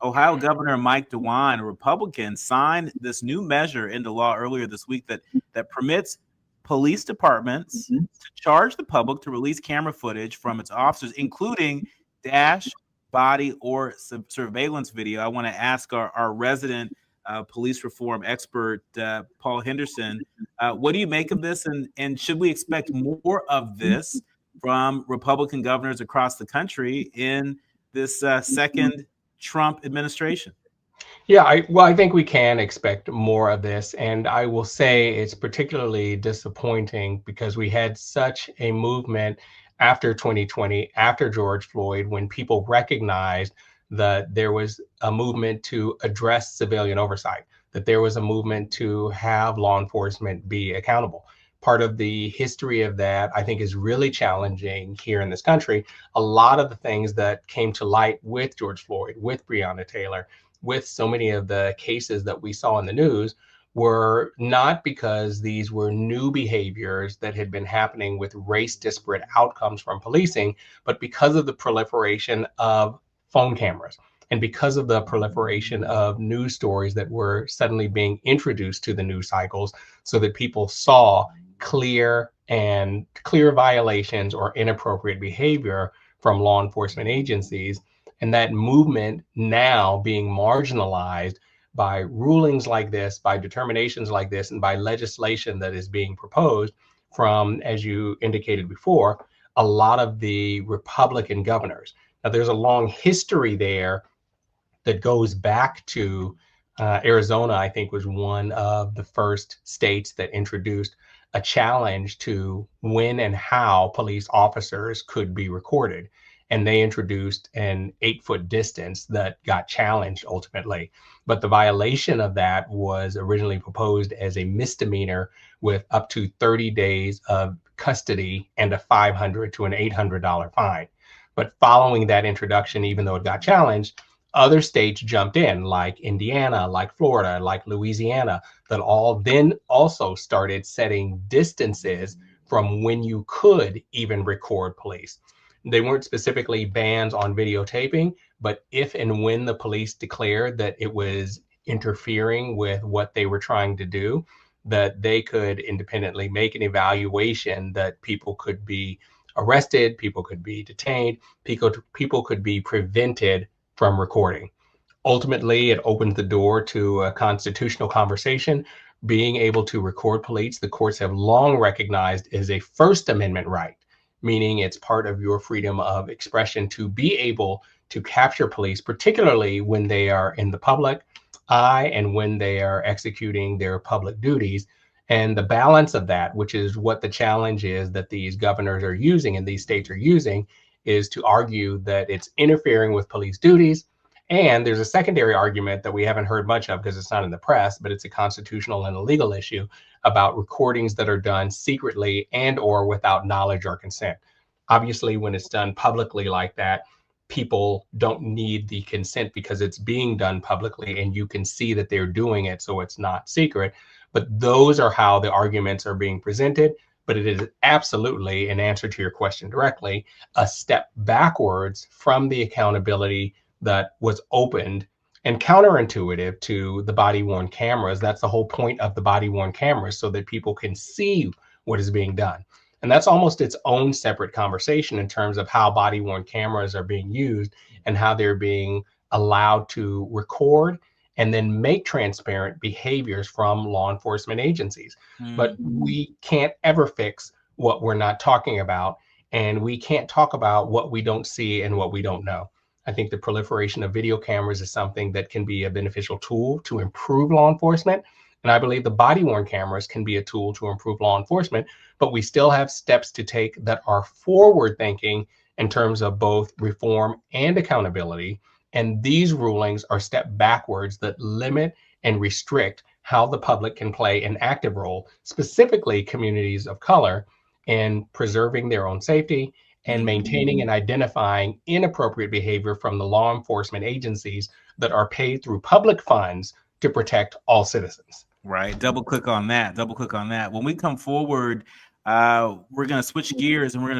Ohio Governor Mike DeWine, a Republican, signed this new measure into law earlier this week that permits police departments to charge the public to release camera footage from its officers, including dash, body, or surveillance video. I want to ask our resident police reform expert, Paul Henderson, what do you make of this? And should we expect more of this from Republican governors across the country in this second Trump administration? Yeah, I think we can expect more of this. And I will say it's particularly disappointing because we had such a movement after 2020, after George Floyd, when people recognized that there was a movement to address civilian oversight, that there was a movement to have law enforcement be accountable. Part of the history of that, I think, is really challenging here in this country. A lot of the things that came to light with George Floyd, with Breonna Taylor, with so many of the cases that we saw in the news were not because these were new behaviors that had been happening with race disparate outcomes from policing, but because of the proliferation of phone cameras and because of the proliferation of news stories that were suddenly being introduced to the news cycles so that people saw clear violations or inappropriate behavior from law enforcement agencies. And that movement now being marginalized by rulings like this, by determinations like this, and by legislation that is being proposed from, as you indicated before, a lot of the Republican governors. Now, there's a long history there that goes back to Arizona, I think, was one of the first states that introduced a challenge to when and how police officers could be recorded. And they introduced an 8-foot distance that got challenged ultimately. But the violation of that was originally proposed as a misdemeanor with up to 30 days of custody and a $500 to an $800 fine. But following that introduction, even though it got challenged, other states jumped in, like Indiana, like Florida, like Louisiana, that all then also started setting distances from when you could even record police. They weren't specifically bans on videotaping, but if and when the police declared that it was interfering with what they were trying to do, that they could independently make an evaluation that people could be arrested, people could be detained, people could be prevented from recording. Ultimately, it opened the door to a constitutional conversation. Being able to record police, the courts have long recognized as a First Amendment right, meaning it's part of your freedom of expression to be able to capture police, particularly when they are in the public eye and when they are executing their public duties. And the balance of that, which is what the challenge is that these governors are using and these states are using, is to argue that it's interfering with police duties. And there's a secondary argument that we haven't heard much of because it's not in the press, but it's a constitutional and a legal issue about recordings that are done secretly and or without knowledge or consent. Obviously, when it's done publicly like that, people don't need the consent because it's being done publicly and you can see that they're doing it, so it's not secret. But those are how the arguments are being presented. But it is absolutely, in answer to your question directly, a step backwards from the accountability that was opened and counterintuitive to the body-worn cameras. That's the whole point of the body-worn cameras, so that people can see what is being done. And that's almost its own separate conversation in terms of how body-worn cameras are being used and how they're being allowed to record and then make transparent behaviors from law enforcement agencies. But we can't ever fix what we're not talking about, and we can't talk about what we don't see and what we don't know. I think the proliferation of video cameras is something that can be a beneficial tool to improve law enforcement. And I believe the body-worn cameras can be a tool to improve law enforcement, but we still have steps to take that are forward-thinking in terms of both reform and accountability. And these rulings are step backwards that limit and restrict how the public can play an active role, specifically communities of color, in preserving their own safety and maintaining and identifying inappropriate behavior from the law enforcement agencies that are paid through public funds to protect all citizens. Right. Double click on that. When we come forward, we're going to switch gears and we're going to